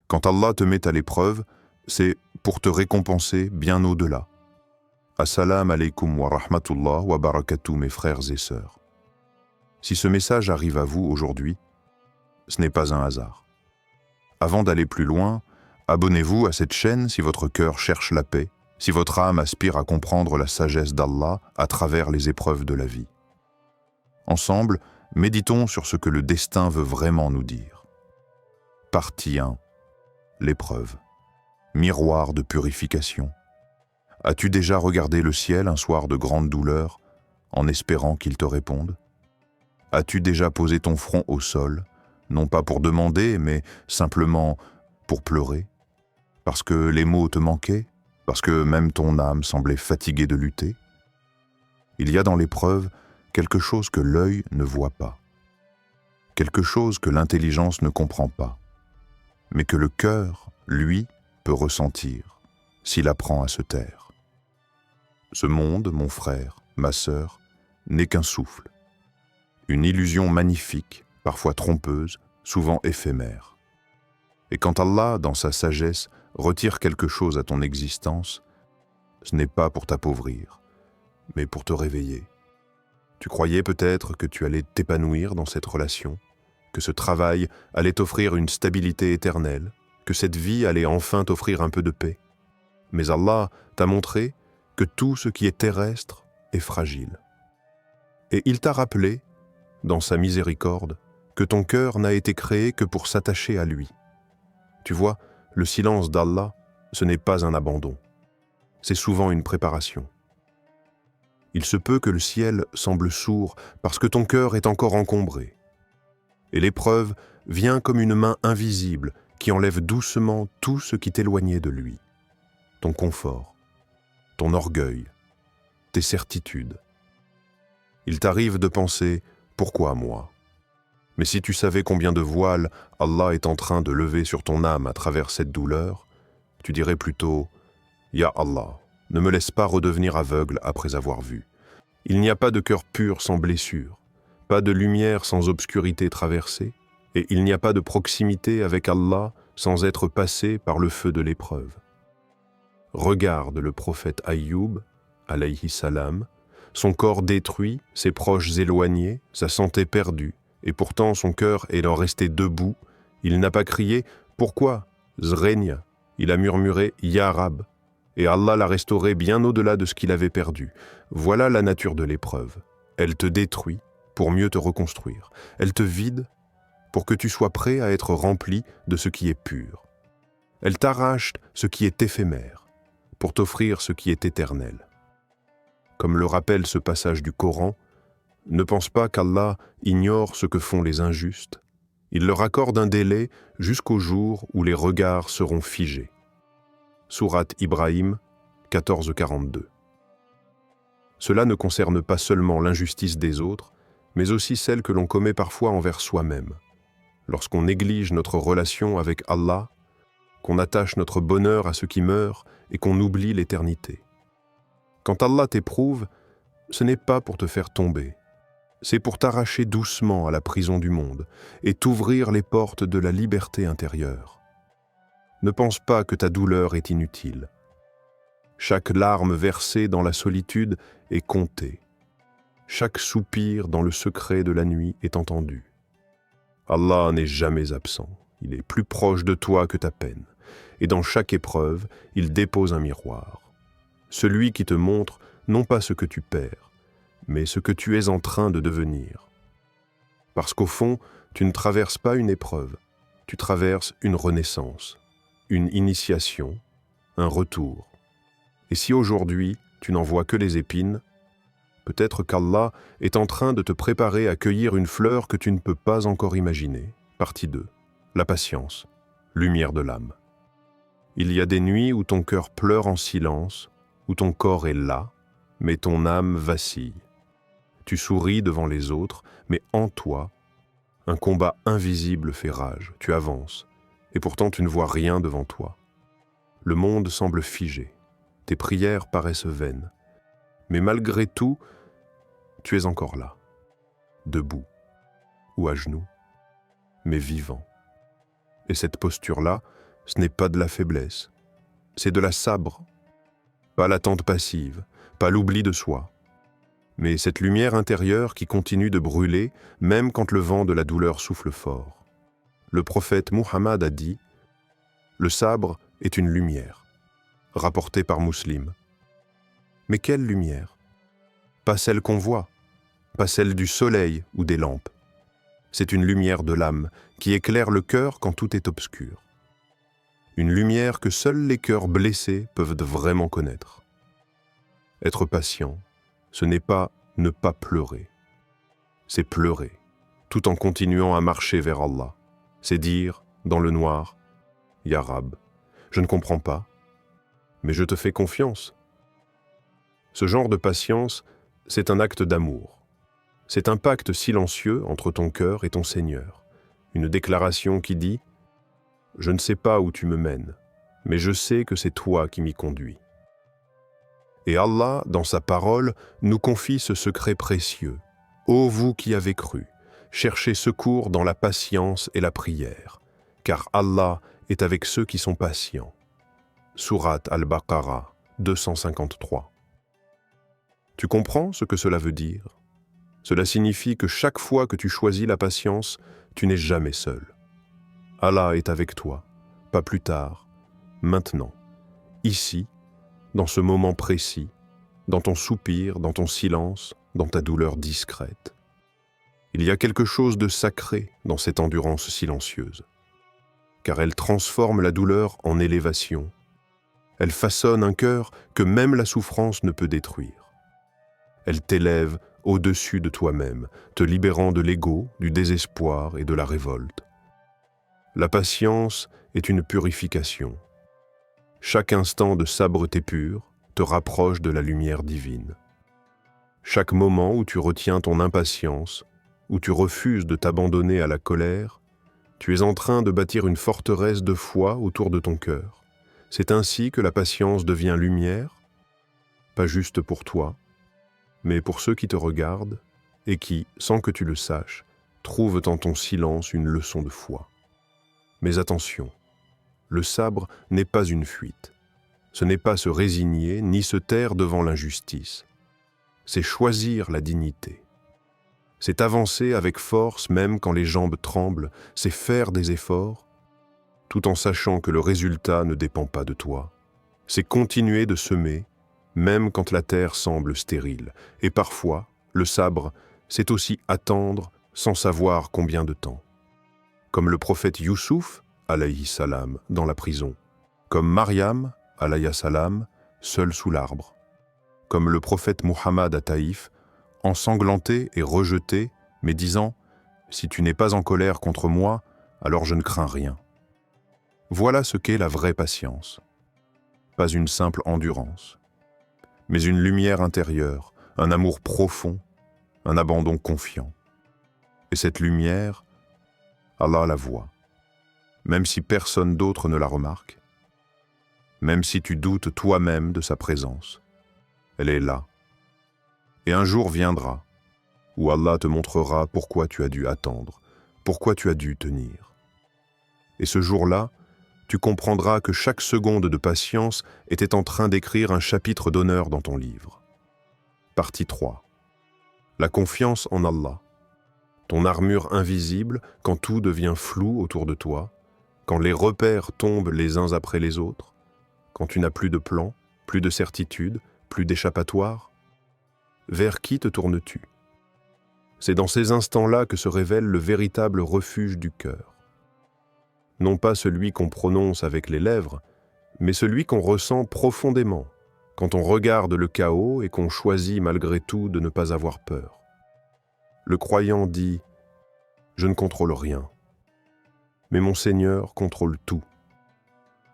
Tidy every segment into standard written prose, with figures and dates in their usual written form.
Quand Allah te met à l'épreuve, c'est pour te récompenser bien au-delà. Assalamu alaikum wa rahmatullah wa barakatuh mes frères et sœurs. Si ce message arrive à vous aujourd'hui, ce n'est pas un hasard. Avant d'aller plus loin, abonnez-vous à cette chaîne si votre cœur cherche la paix, si votre âme aspire à comprendre la sagesse d'Allah à travers les épreuves de la vie. Ensemble, méditons sur ce que le destin veut vraiment nous dire. Partie 1. L'épreuve. Miroir de purification. As-tu déjà regardé le ciel un soir de grande douleur en espérant qu'il te réponde? As-tu déjà posé ton front au sol, non pas pour demander, mais simplement pour pleurer? Parce que les mots te manquaient? Parce que même ton âme semblait fatiguée de lutter? Il y a dans l'épreuve quelque chose que l'œil ne voit pas, quelque chose que l'intelligence ne comprend pas, mais que le cœur, lui, peut ressentir s'il apprend à se taire. Ce monde, mon frère, ma sœur, n'est qu'un souffle, une illusion magnifique, parfois trompeuse, souvent éphémère. Et quand Allah, dans sa sagesse, retire quelque chose à ton existence, ce n'est pas pour t'appauvrir, mais pour te réveiller. Tu croyais peut-être que tu allais t'épanouir dans cette relation, que ce travail allait t'offrir une stabilité éternelle, que cette vie allait enfin t'offrir un peu de paix. Mais Allah t'a montré que tout ce qui est terrestre est fragile. Et il t'a rappelé, dans sa miséricorde, que ton cœur n'a été créé que pour s'attacher à lui. Tu vois, le silence d'Allah, ce n'est pas un abandon. C'est souvent une préparation. Il se peut que le ciel semble sourd parce que ton cœur est encore encombré. Et l'épreuve vient comme une main invisible qui enlève doucement tout ce qui t'éloignait de lui. Ton confort, ton orgueil, tes certitudes. Il t'arrive de penser « Pourquoi moi ?» Mais si tu savais combien de voiles Allah est en train de lever sur ton âme à travers cette douleur, tu dirais plutôt « Ya Allah, ne me laisse pas redevenir aveugle après avoir vu. Il n'y a pas de cœur pur sans blessure, pas de lumière sans obscurité traversée, et il n'y a pas de proximité avec Allah sans être passé par le feu de l'épreuve. » Regarde le prophète Aïyoub, alayhi salam, son corps détruit, ses proches éloignés, sa santé perdue, et pourtant son cœur étant resté debout, il n'a pas crié « Pourquoi ?» Zrenia, il a murmuré « Ya Rab » et Allah l'a restauré bien au-delà de ce qu'il avait perdu. Voilà la nature de l'épreuve. Elle te détruit pour mieux te reconstruire. Elle te vide pour que tu sois prêt à être rempli de ce qui est pur. Elle t'arrache ce qui est éphémère pour t'offrir ce qui est éternel. Comme le rappelle ce passage du Coran, ne pense pas qu'Allah ignore ce que font les injustes. Il leur accorde un délai jusqu'au jour où les regards seront figés. Sourate Ibrahim 14:42. Cela ne concerne pas seulement l'injustice des autres, mais aussi celle que l'on commet parfois envers soi-même. Lorsqu'on néglige notre relation avec Allah, qu'on attache notre bonheur à ce qui meurt et qu'on oublie l'éternité. Quand Allah t'éprouve, ce n'est pas pour te faire tomber, c'est pour t'arracher doucement à la prison du monde et t'ouvrir les portes de la liberté intérieure. Ne pense pas que ta douleur est inutile. Chaque larme versée dans la solitude est comptée. Chaque soupir dans le secret de la nuit est entendu. Allah n'est jamais absent. Il est plus proche de toi que ta peine. Et dans chaque épreuve, il dépose un miroir. Celui qui te montre non pas ce que tu perds, mais ce que tu es en train de devenir. Parce qu'au fond, tu ne traverses pas une épreuve, tu traverses une renaissance, une initiation, un retour. Et si aujourd'hui, tu n'en vois que les épines, peut-être qu'Allah est en train de te préparer à cueillir une fleur que tu ne peux pas encore imaginer. Partie 2. La patience, lumière de l'âme. Il y a des nuits où ton cœur pleure en silence, où ton corps est là, mais ton âme vacille. Tu souris devant les autres, mais en toi, un combat invisible fait rage. Tu avances, et pourtant tu ne vois rien devant toi. Le monde semble figé. Tes prières paraissent vaines. Mais malgré tout, tu es encore là, debout ou à genoux, mais vivant. Et cette posture-là, Ce n'est pas de la faiblesse, c'est de la sabre. Pas l'attente passive, pas l'oubli de soi, mais cette lumière intérieure qui continue de brûler même quand le vent de la douleur souffle fort. Le prophète Muhammad a dit « Le sabre est une lumière », rapporté par Muslim. Mais quelle lumière? Pas celle qu'on voit, pas celle du soleil ou des lampes. C'est une lumière de l'âme qui éclaire le cœur quand tout est obscur. Une lumière que seuls les cœurs blessés peuvent vraiment connaître. Être patient, ce n'est pas ne pas pleurer. C'est pleurer, tout en continuant à marcher vers Allah. C'est dire, dans le noir, « Ya Rab, je ne comprends pas, mais je te fais confiance. » Ce genre de patience, c'est un acte d'amour. C'est un pacte silencieux entre ton cœur et ton Seigneur. Une déclaration qui dit « Je ne sais pas où tu me mènes, mais je sais que c'est toi qui m'y conduis. » Et Allah, dans sa parole, nous confie ce secret précieux. Ô vous qui avez cru, cherchez secours dans la patience et la prière, car Allah est avec ceux qui sont patients. Sourate Al-Baqarah 253. Tu comprends ce que cela veut dire? Cela signifie que chaque fois que tu choisis la patience, tu n'es jamais seul. Allah est avec toi, pas plus tard, maintenant, ici, dans ce moment précis, dans ton soupir, dans ton silence, dans ta douleur discrète. Il y a quelque chose de sacré dans cette endurance silencieuse, car elle transforme la douleur en élévation. Elle façonne un cœur que même la souffrance ne peut détruire. Elle t'élève au-dessus de toi-même, te libérant de l'ego, du désespoir et de la révolte. La patience est une purification. Chaque instant de sabreté pure te rapproche de la lumière divine. Chaque moment où tu retiens ton impatience, où tu refuses de t'abandonner à la colère, tu es en train de bâtir une forteresse de foi autour de ton cœur. C'est ainsi que la patience devient lumière, pas juste pour toi, mais pour ceux qui te regardent et qui, sans que tu le saches, trouvent en ton silence une leçon de foi. Mais attention, le sabre n'est pas une fuite. Ce n'est pas se résigner ni se taire devant l'injustice. C'est choisir la dignité. C'est avancer avec force même quand les jambes tremblent, c'est faire des efforts, tout en sachant que le résultat ne dépend pas de toi. C'est continuer de semer, même quand la terre semble stérile. Et parfois, le sabre, c'est aussi attendre sans savoir combien de temps. Comme le prophète Youssouf, alayhi salam, dans la prison. Comme Mariam, alayhi salam, seul sous l'arbre. Comme le prophète Muhammad à Taïf, ensanglanté et rejeté, mais disant « Si tu n'es pas en colère contre moi, alors je ne crains rien. » Voilà ce qu'est la vraie patience. Pas une simple endurance, mais une lumière intérieure, un amour profond, un abandon confiant. Et cette lumière, Allah la voit, même si personne d'autre ne la remarque, même si tu doutes toi-même de sa présence. Elle est là. Et un jour viendra où Allah te montrera pourquoi tu as dû attendre, pourquoi tu as dû tenir. Et ce jour-là, tu comprendras que chaque seconde de patience était en train d'écrire un chapitre d'honneur dans ton livre. Partie 3. La confiance en Allah. Ton armure invisible quand tout devient flou autour de toi, quand les repères tombent les uns après les autres, quand tu n'as plus de plan, plus de certitude, plus d'échappatoire. Vers qui te tournes-tu? C'est dans ces instants-là que se révèle le véritable refuge du cœur. Non pas celui qu'on prononce avec les lèvres, mais celui qu'on ressent profondément, quand on regarde le chaos et qu'on choisit malgré tout de ne pas avoir peur. Le croyant dit « Je ne contrôle rien, mais mon Seigneur contrôle tout. »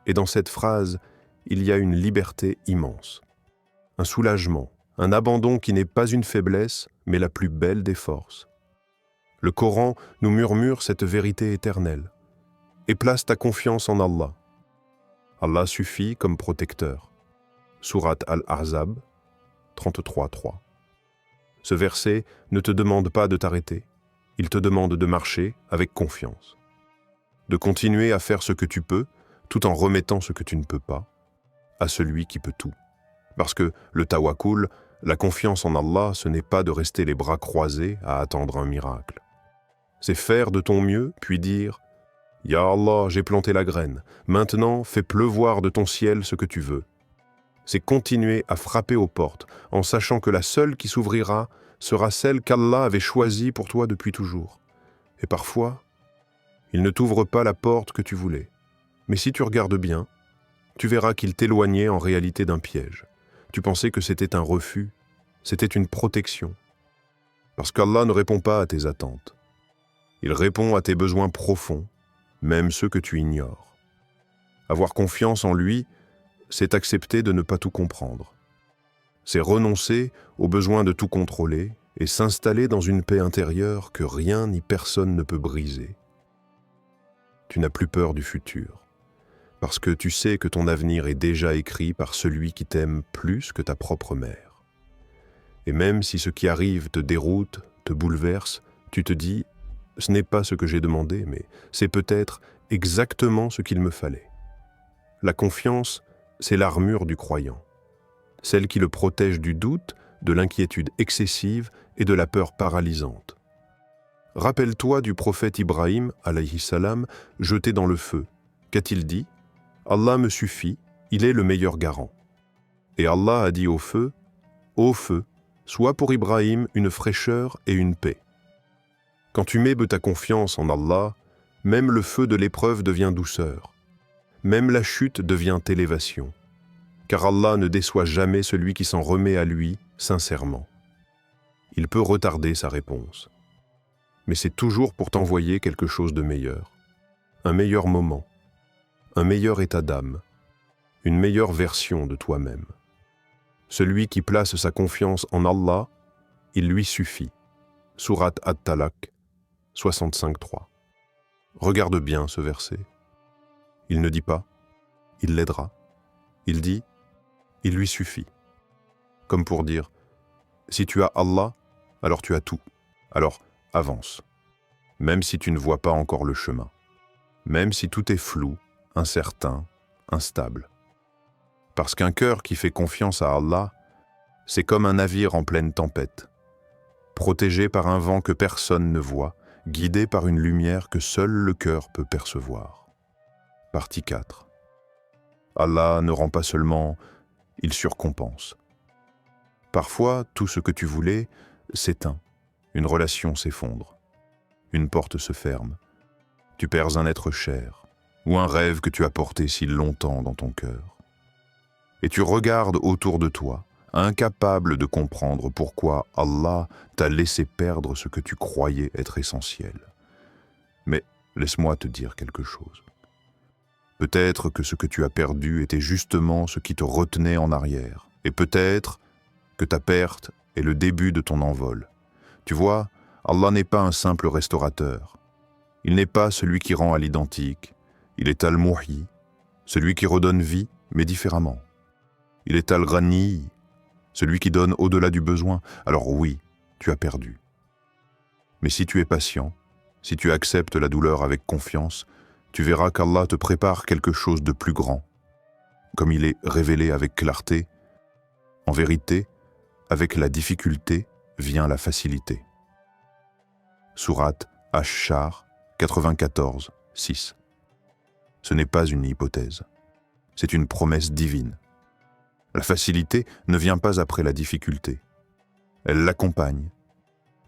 Et dans cette phrase, il y a une liberté immense, un soulagement, un abandon qui n'est pas une faiblesse, mais la plus belle des forces. Le Coran nous murmure cette vérité éternelle. Et place ta confiance en Allah. Allah suffit comme protecteur. Sourate Al-Ahzab 33:3. Ce verset ne te demande pas de t'arrêter. Il te demande de marcher avec confiance. De continuer à faire ce que tu peux, tout en remettant ce que tu ne peux pas à celui qui peut tout. Parce que le tawakkul, la confiance en Allah, ce n'est pas de rester les bras croisés à attendre un miracle. C'est faire de ton mieux, puis dire « Ya Allah, j'ai planté la graine, maintenant fais pleuvoir de ton ciel ce que tu veux ». C'est continuer à frapper aux portes en sachant que la seule qui s'ouvrira sera celle qu'Allah avait choisie pour toi depuis toujours. Et parfois, il ne t'ouvre pas la porte que tu voulais. Mais si tu regardes bien, tu verras qu'il t'éloignait en réalité d'un piège. Tu pensais que c'était un refus, c'était une protection. Parce qu'Allah ne répond pas à tes attentes. Il répond à tes besoins profonds, même ceux que tu ignores. Avoir confiance en lui, c'est accepter de ne pas tout comprendre. C'est renoncer au besoin de tout contrôler et s'installer dans une paix intérieure que rien ni personne ne peut briser. Tu n'as plus peur du futur, parce que tu sais que ton avenir est déjà écrit par celui qui t'aime plus que ta propre mère. Et même si ce qui arrive te déroute, te bouleverse, tu te dis « ce n'est pas ce que j'ai demandé, mais c'est peut-être exactement ce qu'il me fallait ». La confiance, c'est l'armure du croyant, celle qui le protège du doute, de l'inquiétude excessive et de la peur paralysante. Rappelle-toi du prophète Ibrahim, alayhi salam, jeté dans le feu. Qu'a-t-il dit ? Allah me suffit, il est le meilleur garant. Et Allah a dit au feu, ô feu, sois pour Ibrahim une fraîcheur et une paix. Quand tu mets ta confiance en Allah, même le feu de l'épreuve devient douceur. Même la chute devient élévation. Car Allah ne déçoit jamais celui qui s'en remet à lui sincèrement. Il peut retarder sa réponse. Mais c'est toujours pour t'envoyer quelque chose de meilleur. Un meilleur moment, un meilleur état d'âme, une meilleure version de toi-même. Celui qui place sa confiance en Allah, il lui suffit. Sourate At-Talaq, 65.3. Regarde bien ce verset. Il ne dit pas « il l'aidera ». Il dit « il lui suffit ». Comme pour dire « si tu as Allah, alors tu as tout, alors avance ». Même si tu ne vois pas encore le chemin. Même si tout est flou, incertain, instable. Parce qu'un cœur qui fait confiance à Allah, c'est comme un navire en pleine tempête, protégé par un vent que personne ne voit, guidé par une lumière que seul le cœur peut percevoir. Partie 4. Allah ne rend pas seulement, il surcompense. Parfois, tout ce que tu voulais s'éteint, une relation s'effondre, une porte se ferme, tu perds un être cher, ou un rêve que tu as porté si longtemps dans ton cœur. Et tu regardes autour de toi, incapable de comprendre pourquoi Allah t'a laissé perdre ce que tu croyais être essentiel. Mais laisse-moi te dire quelque chose. Peut-être que ce que tu as perdu était justement ce qui te retenait en arrière, et peut-être que ta perte est le début de ton envol. Tu vois, Allah n'est pas un simple restaurateur. Il n'est pas celui qui rend à l'identique. Il est Al-Muhyi, celui qui redonne vie, mais différemment. Il est Al-Ghani, celui qui donne au-delà du besoin. Alors oui, tu as perdu. Mais si tu es patient, si tu acceptes la douleur avec confiance, tu verras qu'Allah te prépare quelque chose de plus grand. Comme il est révélé avec clarté, en vérité, avec la difficulté vient la facilité. Sourate Ash-Shar 94, 6. Ce n'est pas une hypothèse, c'est une promesse divine. La facilité ne vient pas après la difficulté. Elle l'accompagne,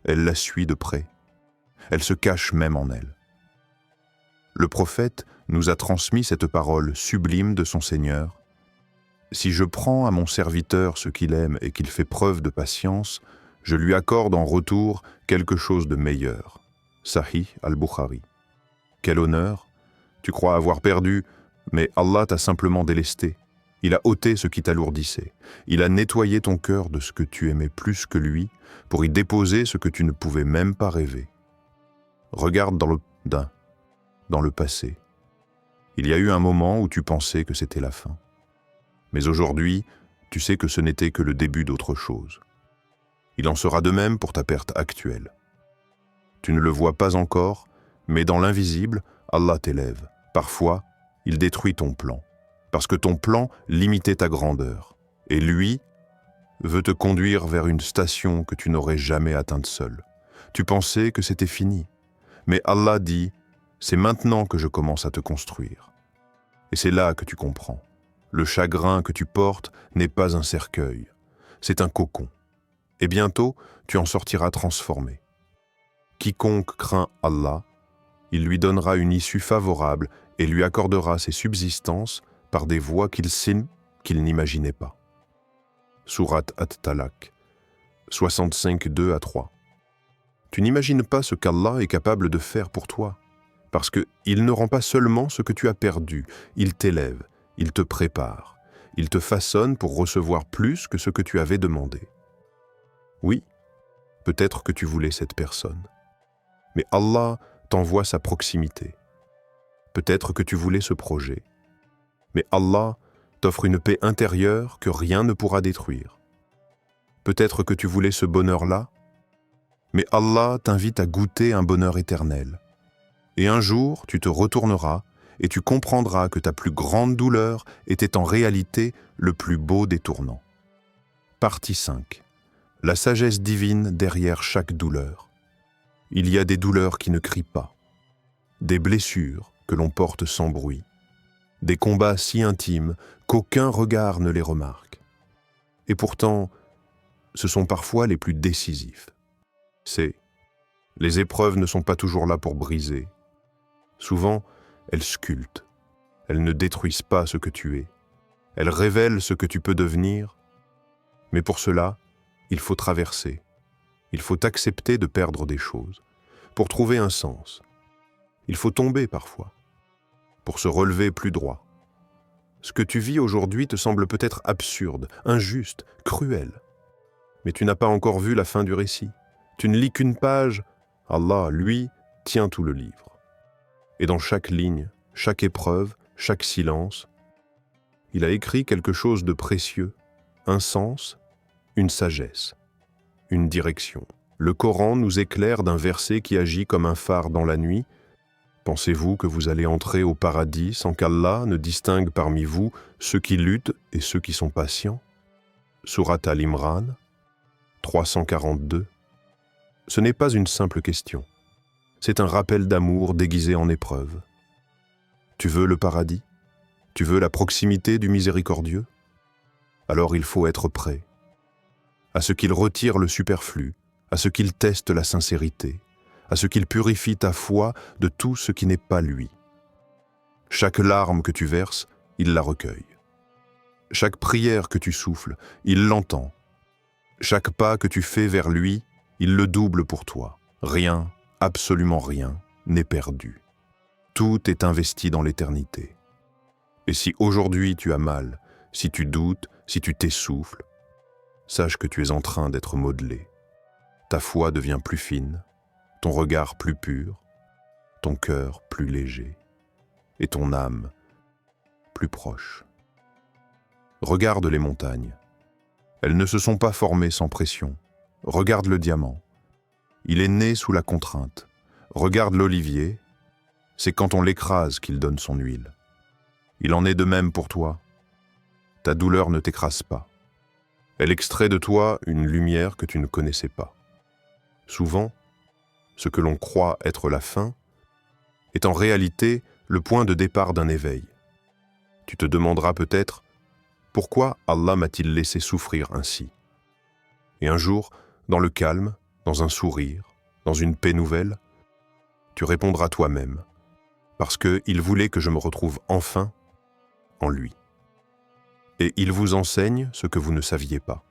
elle la suit de près, elle se cache même en elle. Le prophète nous a transmis cette parole sublime de son Seigneur. « Si je prends à mon serviteur ce qu'il aime et qu'il fait preuve de patience, je lui accorde en retour quelque chose de meilleur. » Sahih al-Bukhari. Quel honneur! Tu crois avoir perdu, mais Allah t'a simplement délesté. Il a ôté ce qui t'alourdissait. Il a nettoyé ton cœur de ce que tu aimais plus que lui pour y déposer ce que tu ne pouvais même pas rêver. Regarde dans le passé. Il y a eu un moment où tu pensais que c'était la fin. Mais aujourd'hui, tu sais que ce n'était que le début d'autre chose. Il en sera de même pour ta perte actuelle. Tu ne le vois pas encore, mais dans l'invisible, Allah t'élève. Parfois, il détruit ton plan, parce que ton plan limitait ta grandeur. Et lui veut te conduire vers une station que tu n'aurais jamais atteinte seul. Tu pensais que c'était fini, mais Allah dit « C'est maintenant que je commence à te construire ». Et c'est là que tu comprends. Le chagrin que tu portes n'est pas un cercueil, c'est un cocon. Et bientôt, tu en sortiras transformé. Quiconque craint Allah, il lui donnera une issue favorable et lui accordera ses subsistances par des voies qu'il n'imaginait pas. Sourate At-Talaq, 65, 2-3. Tu n'imagines pas ce qu'Allah est capable de faire pour toi, parce qu'il ne rend pas seulement ce que tu as perdu, il t'élève, il te prépare, il te façonne pour recevoir plus que ce que tu avais demandé. Oui, peut-être que tu voulais cette personne, mais Allah t'envoie sa proximité. Peut-être que tu voulais ce projet, mais Allah t'offre une paix intérieure que rien ne pourra détruire. Peut-être que tu voulais ce bonheur-là, mais Allah t'invite à goûter un bonheur éternel. Et un jour, tu te retourneras et tu comprendras que ta plus grande douleur était en réalité le plus beau des tournants. Partie 5. La sagesse divine derrière chaque douleur. Il y a des douleurs qui ne crient pas, des blessures que l'on porte sans bruit, des combats si intimes qu'aucun regard ne les remarque. Et pourtant, ce sont parfois les plus décisifs. Les épreuves ne sont pas toujours là pour briser. Souvent, elles sculptent. Elles ne détruisent pas ce que tu es. Elles révèlent ce que tu peux devenir. Mais pour cela, il faut traverser. Il faut accepter de perdre des choses. Pour trouver un sens. Il faut tomber parfois. Pour se relever plus droit. Ce que tu vis aujourd'hui te semble peut-être absurde, injuste, cruel. Mais tu n'as pas encore vu la fin du récit. Tu ne lis qu'une page. Allah, lui, tient tout le livre. Et dans chaque ligne, chaque épreuve, chaque silence, il a écrit quelque chose de précieux, un sens, une sagesse, une direction. Le Coran nous éclaire d'un verset qui agit comme un phare dans la nuit. Pensez-vous que vous allez entrer au paradis sans qu'Allah ne distingue parmi vous ceux qui luttent et ceux qui sont patients? Sourate Al-Imran, 342. Ce n'est pas une simple question. C'est un rappel d'amour déguisé en épreuve. Tu veux le paradis? Tu veux la proximité du miséricordieux? Alors il faut être prêt à ce qu'il retire le superflu, à ce qu'il teste la sincérité, à ce qu'il purifie ta foi de tout ce qui n'est pas lui. Chaque larme que tu verses, il la recueille. Chaque prière que tu souffles, il l'entend. Chaque pas que tu fais vers lui, il le double pour toi. Rien, absolument rien, n'est perdu. Tout est investi dans l'éternité. Et si aujourd'hui tu as mal, si tu doutes, si tu t'essouffles, sache que tu es en train d'être modelé. Ta foi devient plus fine, ton regard plus pur, ton cœur plus léger, et ton âme plus proche. Regarde les montagnes. Elles ne se sont pas formées sans pression. Regarde le diamant. Il est né sous la contrainte. Regarde l'olivier. C'est quand on l'écrase qu'il donne son huile. Il en est de même pour toi. Ta douleur ne t'écrase pas. Elle extrait de toi une lumière que tu ne connaissais pas. Souvent, ce que l'on croit être la fin est en réalité le point de départ d'un éveil. Tu te demanderas peut-être « Pourquoi Allah m'a-t-il laissé souffrir ainsi ?» Et un jour, dans le calme, dans un sourire, dans une paix nouvelle, tu répondras toi-même « Parce qu'il voulait que je me retrouve enfin en lui. » Et il vous enseigne ce que vous ne saviez pas.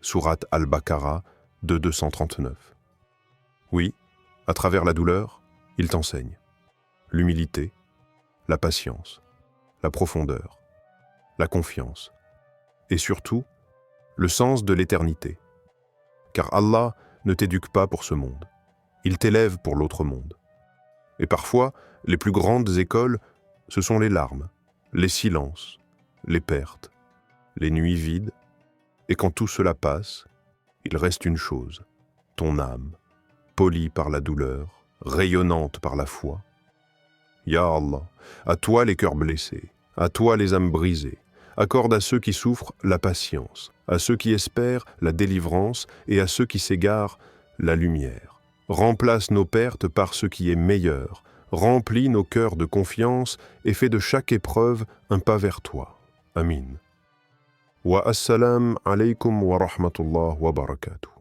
Sourate Al-Baqarah 239. Oui, à travers la douleur, il t'enseigne. L'humilité, la patience, la profondeur, la confiance, et surtout, le sens de l'éternité. Car Allah ne t'éduque pas pour ce monde, il t'élève pour l'autre monde. Et parfois, les plus grandes écoles, ce sont les larmes, les silences, les pertes, les nuits vides, et quand tout cela passe, il reste une chose, ton âme, polie par la douleur, rayonnante par la foi. Ya Allah, à toi les cœurs blessés, à toi les âmes brisées. Accorde à ceux qui souffrent la patience, à ceux qui espèrent la délivrance et à ceux qui s'égarent la lumière. Remplace nos pertes par ce qui est meilleur, remplis nos cœurs de confiance et fais de chaque épreuve un pas vers toi. Amin. Wa assalam alaykum wa rahmatullah wa barakatuh.